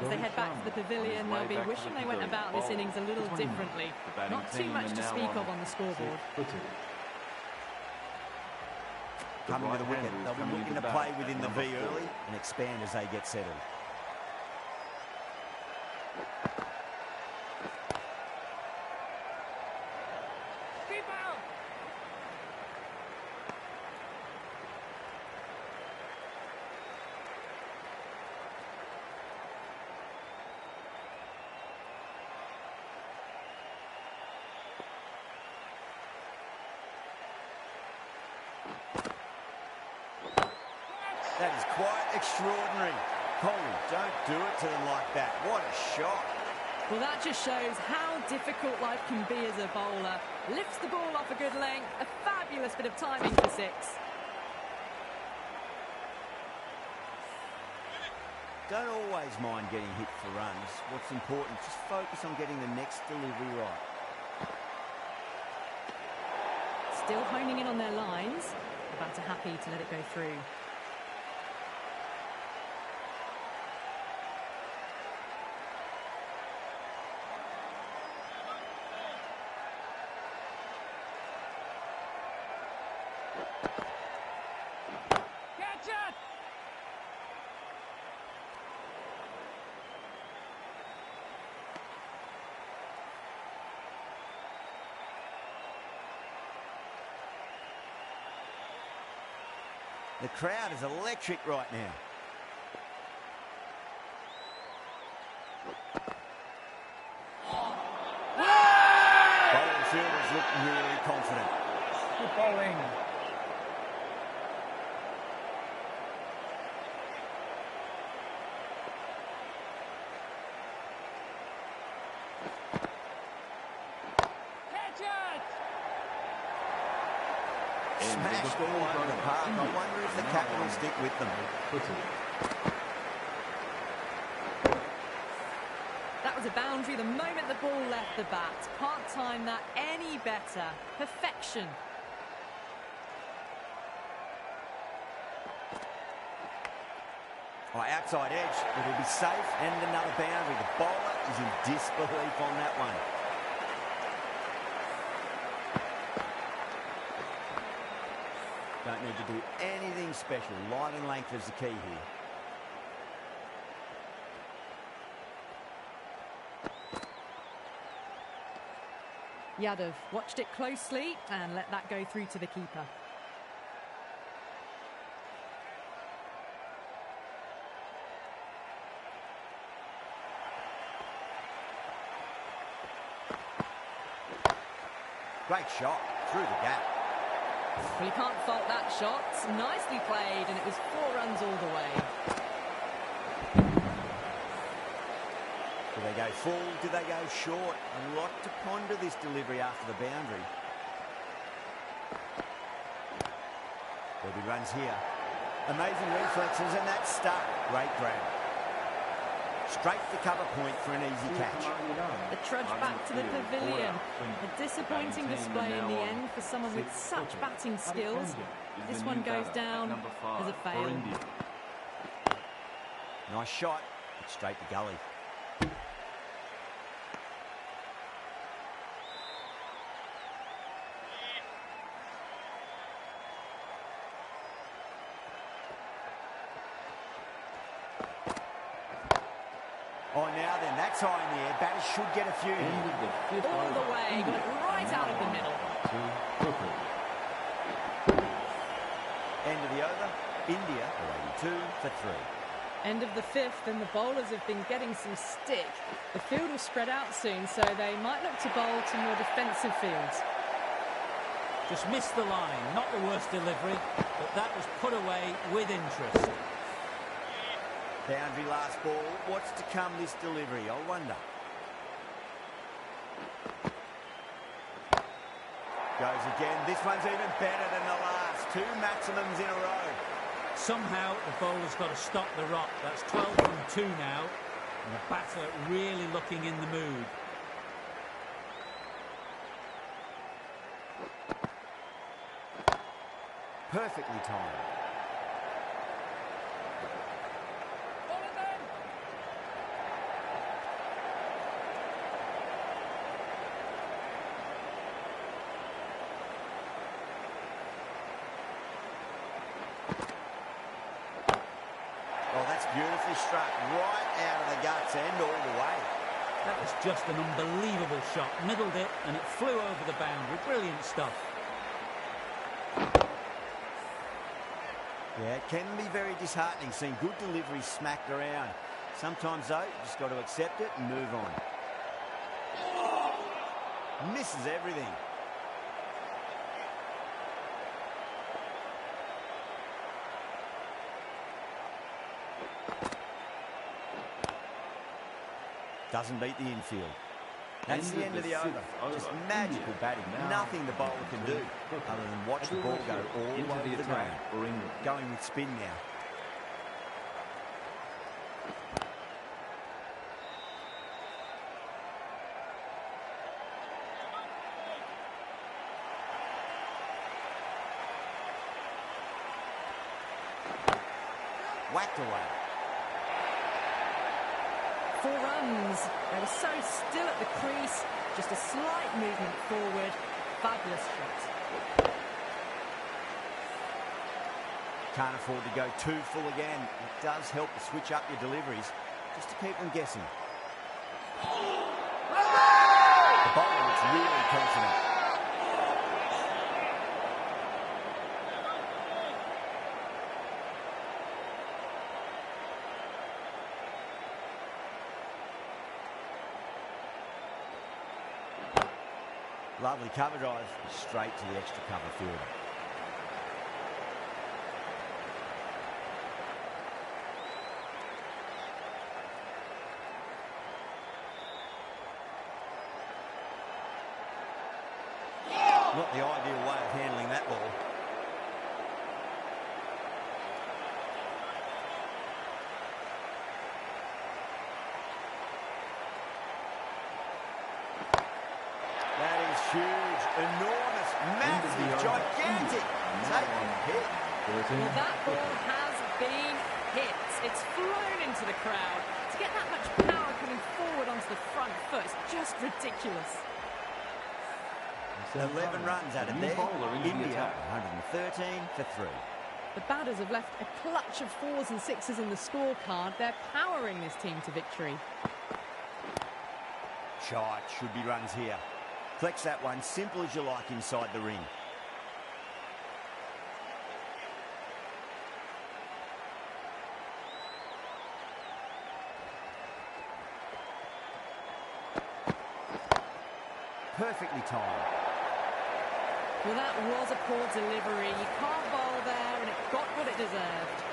As they head back to the pavilion, they'll be wishing they went about this innings a little differently. Not too much to speak of on the scoreboard. Coming to the wicket, they'll be looking to play within the V early and expand as they get settled. That is quite extraordinary. Colin, don't do it to them like that. What a shot. Well, that just shows how difficult life can be as a bowler. Lifts the ball off a good length. A fabulous bit of timing for six. Don't always mind getting hit for runs. What's important, just focus on getting the next delivery right. Still honing in on their lines. The batter happy to let it go through. The crowd is electric right now. Bowling fielders look really confident. Good bowling. Smashed all over the park. I wonder if the captain will stick with them. That was a boundary the moment the ball left the bat. Can't time that any better. Perfection. Outside edge. It'll be safe and another boundary. The bowler is in disbelief on that one. Don't need to do anything special. Line and length is the key here. Yadav watched it closely and let that go through to the keeper. Great shot through the gap. Well, you can't fault that shot. Nicely played, and it was 4 runs all the way. Do they go full? Do they go short? A lot to ponder this delivery after the boundary. There'll be runs here. Amazing reflexes, and that's stuck. Great grab. Straight to cover point for an easy catch. The trudge back to the pavilion. A disappointing display in the end for someone with such batting skills. This one goes down as a fail. Nice shot, but straight to gully. Oh, now then, that's high in the air. Batters should get a few here. All the way, got it right out of the middle. End of the over. India are 82 for 3. End of the 5th, and the bowlers have been getting some stick. The field will spread out soon, so they might look to bowl to more defensive fields. Just missed the line. Not the worst delivery, but that was put away with interest. Boundary last ball. What's to come this delivery, I wonder. Goes again. This one's even better than the last. 2 maximums in a row. Somehow the bowler's got to stop the rot. That's 12 from 2 now. And the batter really looking in the mood. Perfectly timed. beautifully struck right out of the guts and all the way. That was just an unbelievable shot. Middled it and it flew over the boundary. Brilliant stuff. Yeah, it can be very disheartening seeing good deliveries smacked around. Sometimes, though, you just got to accept it and move on. Misses everything. Doesn't beat the infield. That's the end of the over. Just magical batting. Nothing the bowler can do other than watch the ball go all over the ground. Going with spin now. Whacked away. 4 runs. They were so still at the crease. Just a slight movement forward. Fabulous shot. Can't afford to go too full again. It does help to switch up your deliveries just to keep them guessing. The bowler looks really confident. Lovely cover drive, straight to the extra cover fielder. Not the ideal way of handling that ball. That is huge, enormous, massive, gigantic. Take a hit. Well, that ball has been hit. It's flown into the crowd. To get that much power coming forward onto the front foot is just ridiculous. 11 runs out of there. India 113 for 3. The batters have left a clutch of 4s and 6s in the scorecard. They're powering this team to victory. Shot, should be runs here. Flex that one, simple as you like inside the ring. Perfectly timed. Well, that was a poor delivery. You can't bowl there, and it got what it deserved.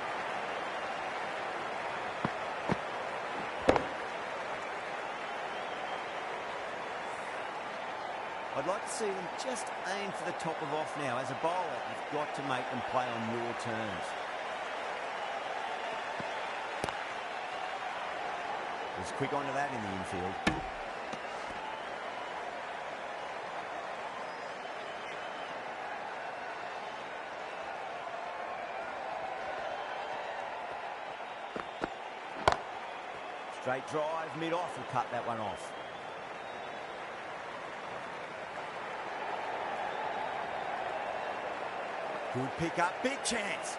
I'd like to see them just aim for the top of off now. As a bowler, you've got to make them play on your terms. Was quick onto that in the infield. Straight drive, mid-off, will cut that one off. Good pick up, big chance.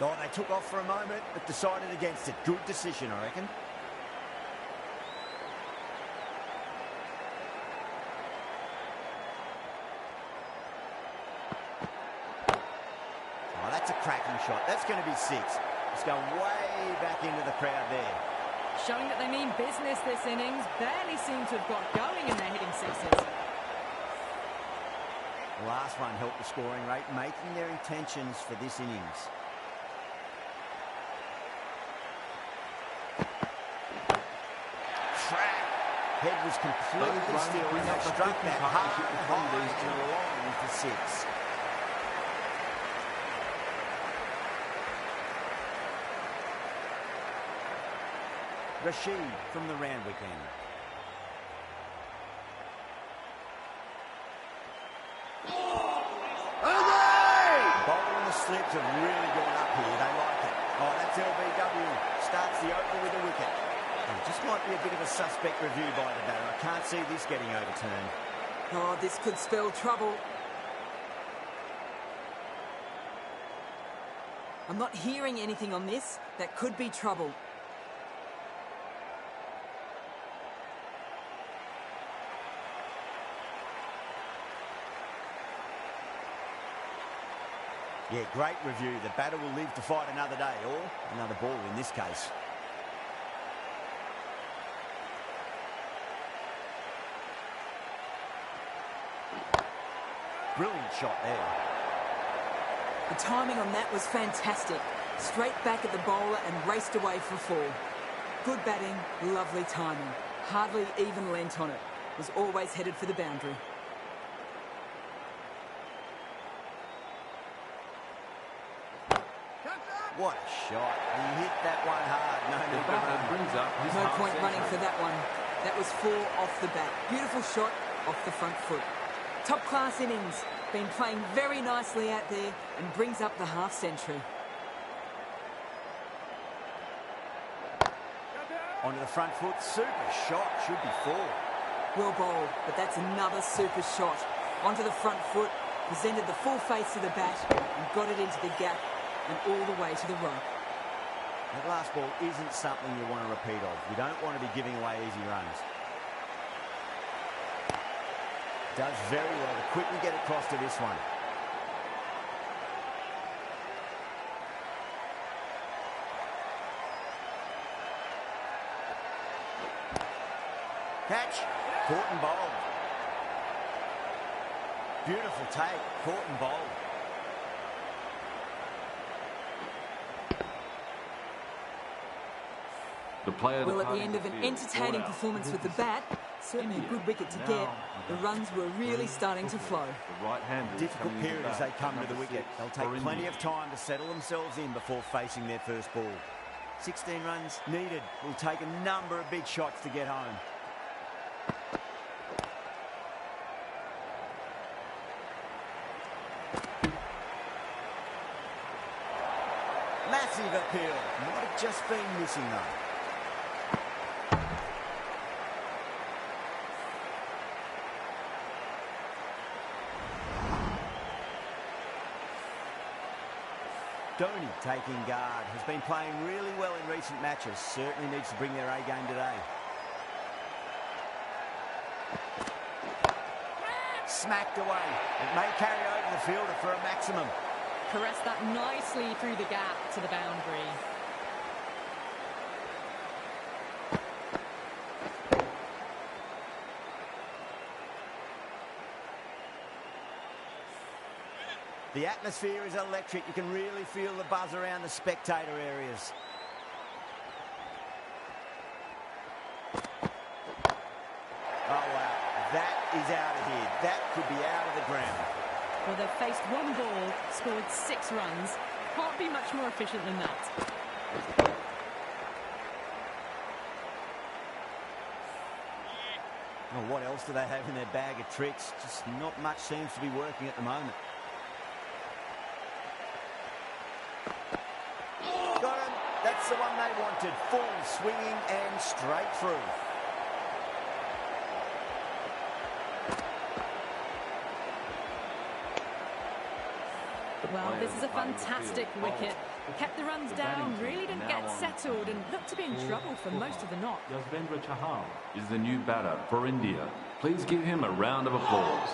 Oh, they took off for a moment, but decided against it. Good decision, I reckon. Oh, that's a cracking shot. That's going to be 6. It's going way back into the crowd there. Showing that they mean business this innings. Barely seem to have got going and they're hitting 6s. The last one helped the scoring rate, making their intentions for this innings. Track. Head was completely still and they struck that hard and long for 6. Rashid from the Randwick end. Bowling the slips have really gone up here. They like it. Oh, that's LBW. Starts the over with a wicket. It just might be a bit of a suspect review by the batter. I can't see this getting overturned. Oh, this could spell trouble. I'm not hearing anything on this. That could be trouble. Yeah, great review. The batter will live to fight another day, or another ball in this case. Brilliant shot there. The timing on that was fantastic. Straight back at the bowler and raced away for 4. Good batting, lovely timing. Hardly even leant on it. Was always headed for the boundary. What a shot. He hit that one hard. No need to run. Brings up his No half point running century. for that one. That was 4 off the bat. Beautiful shot off the front foot. Top class innings. Been playing very nicely out there and brings up the half century. Onto the front foot. Super shot. Should be 4. Well bowled, but that's another super shot. Onto the front foot, presented the full face of the bat and got it into the gap and all the way to the rope. That last ball isn't something you want to repeat of. You don't want to be giving away easy runs. Does very well to quickly get across to this one. Catch. Caught and bowled. Beautiful take. Caught and bowled. The player Well, at the departing end of an field, entertaining brought out. performance with the bat, certainly a good wicket to get, the runs were really starting to flow. The right-hander is Difficult coming into period as bat they come at to the number wicket. 6 They'll for take plenty India. of time to settle themselves in before facing their first ball. 16 runs needed. Will take a number of big shots to get home. Massive appeal. Might have just been missing though. Dhoni taking guard. Has been playing really well in recent matches. Certainly needs to bring their A game today. Smacked away. It may carry over the fielder for a maximum. Caressed that nicely through the gap to the boundary. The atmosphere is electric. You can really feel the buzz around the spectator areas. Oh, wow. That is out of here. That could be out of the ground. Well, they've faced one ball, scored 6 runs. Can't be much more efficient than that. Well, what else do they have in their bag of tricks? Just not much seems to be working at the moment. Got him. That's the one they wanted. Full swinging and straight through. Well, this is a fantastic wicket. Kept the runs down, really didn't get settled and looked to be in trouble for most of the knock. Yuzvendra Chahal is the new batter for India. Please give him a round of applause.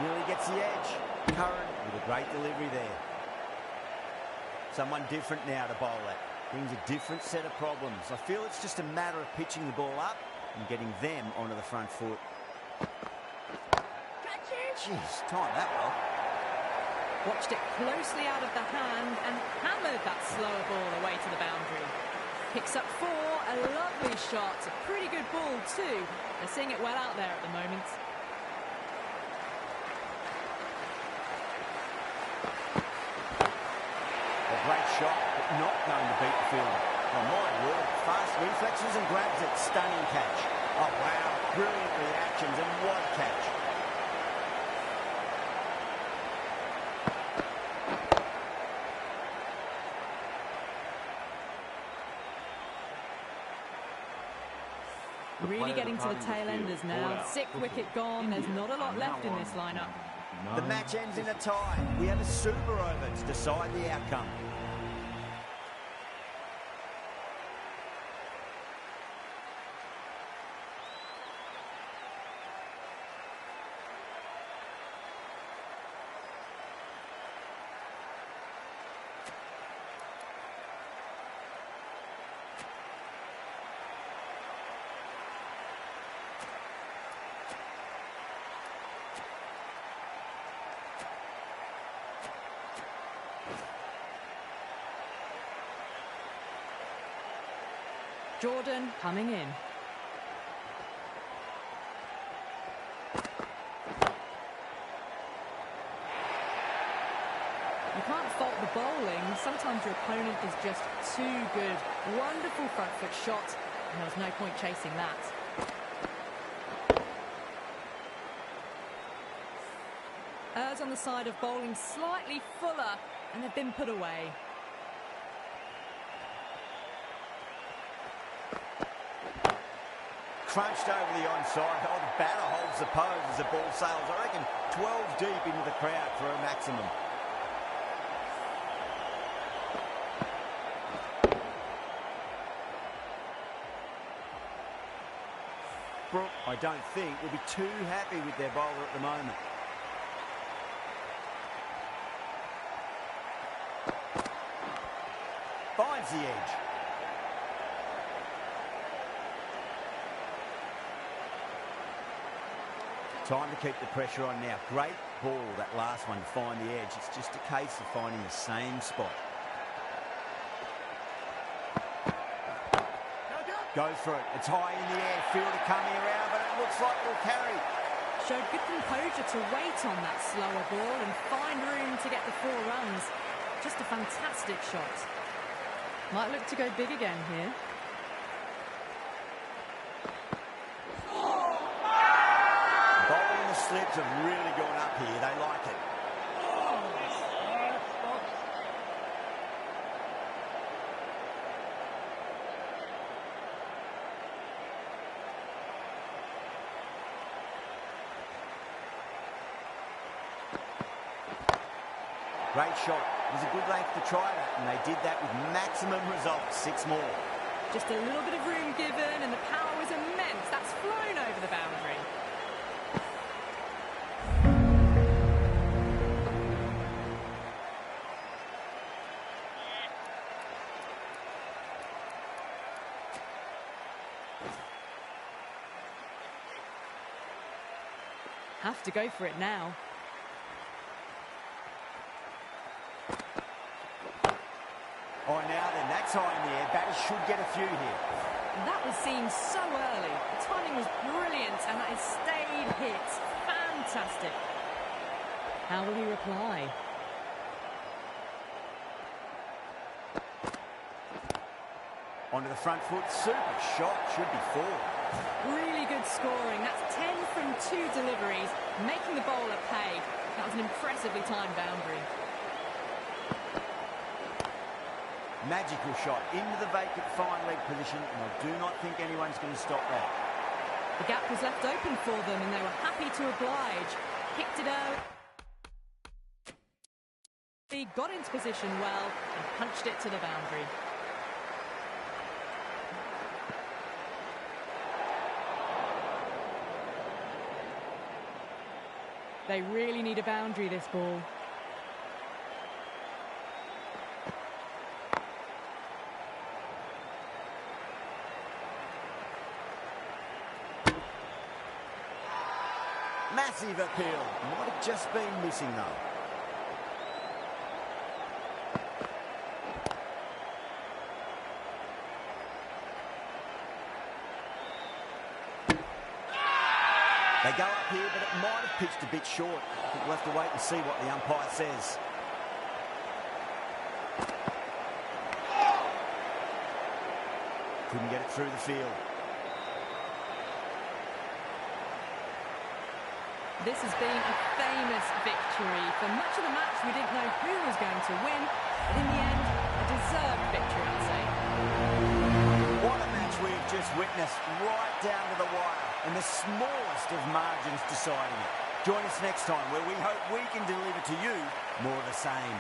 Nearly gets the edge. Curran with a great delivery there. Someone different now to bowl at. Brings a different set of problems. I feel it's just a matter of pitching the ball up and getting them onto the front foot. Jeez, timed that well. Watched it closely out of the hand and hammered that slower ball away to the boundary. Picks up 4, a lovely shot, a pretty good ball too. They're seeing it well out there at the moment. A great shot, but not going to beat the fielder. Oh my word, fast reflexes and grabs it. Stunning catch. Oh wow, brilliant reactions and what a catch. Really getting to the tail enders now. 6th wicket gone. There's not a lot left in this lineup. The match ends in a tie. We have a super over to decide the outcome. Jordan coming in. You can't fault the bowling. Sometimes your opponent is just too good. Wonderful front foot shot, and there was no point chasing that. Errs on the side of bowling slightly fuller, and they've been put away. Crunched over the onside. Oh, the batter holds the pose as the ball sails, I reckon, 12 deep into the crowd for a maximum. Brook, I don't think, will be too happy with their bowler at the moment. Finds the edge. Time to keep the pressure on now. Great ball, that last one, to find the edge. It's just a case of finding the same spot. Goes for it. It's high in the air. Fielder coming around, but it looks like it'll carry. Showed good composure to wait on that slower ball and find room to get the 4 runs. Just a fantastic shot. Might look to go big again here. Bowling and the slips have really gone up here. They like it. Great shot. It was a good length to try that, and they did that with maximum results. 6 more. Just a little bit of room given, and the power was immense. That's flown over the boundary. Have to go for it now. Oh, now then, that's high in the air. Batters should get a few here. That was seen so early. The timing was brilliant, and that is stayed hit. Fantastic. How will he reply? Onto the front foot. Super shot. Should be 4. Really good scoring. That's 10 from 2 deliveries, making the bowler pay. That was an impressively timed boundary. Magical shot into the vacant fine leg position, and I do not think anyone's going to stop that. The gap was left open for them, and they were happy to oblige. Kicked it out. He got into position well and punched it to the boundary. They really need a boundary, this ball. Massive appeal. Might have just been missing, though. They go up here, but it might have pitched a bit short. I think we'll have to wait and see what the umpire says. Couldn't get it through the field. This has been a famous victory. For much of the match, we didn't know who was going to win, but in the end, a deserved victory, I'd say. What a match we've just witnessed, right down to the wire, and the smallest of margins deciding it. Join us next time, where we hope we can deliver to you more of the same.